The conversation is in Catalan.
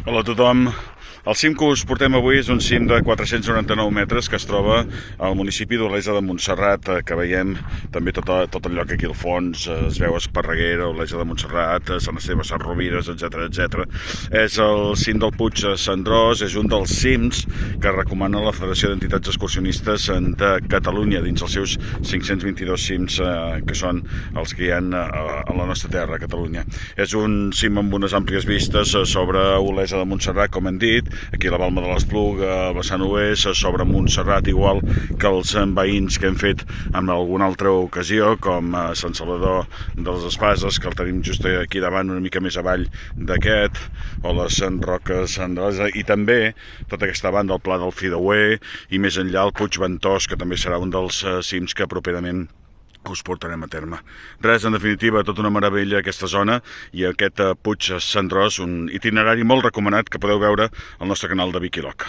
Hola a tothom. El cim que us portem avui és un cim de 499 metres que es troba al municipi d'Olesa de Montserrat, que veiem també tot allò que aquí al fons es veu Esparreguera, Olesa de Montserrat, Sant Esteve, Sant Rovires, etc. És el cim del Puig Cendrós, és un dels cims que recomana la Federació d'Entitats Excursionistes de Catalunya dins els seus 522 cims que són els que hi ha a la nostra terra, a Catalunya. És un cim amb unes àmplies vistes sobre Olesa de Montserrat, com hem dit, aquí a la Balma de l'Espluga, a vessant oest, sobre Montserrat, igual que els veïns que hem fet en alguna altra ocasió, com a Sant Salvador de les Espases, que el tenim just aquí davant, una mica més avall d'aquest, o les Roques Andresa, i també tota aquesta banda, el Pla del Fideuer, i més enllà el Puig Ventós, que també serà un dels cims que properament us portarem a terme. Res, en definitiva, tota una meravella aquesta zona i aquest Puig Cendrós, un itinerari molt recomanat que podeu veure al nostre canal de Vicky Loc.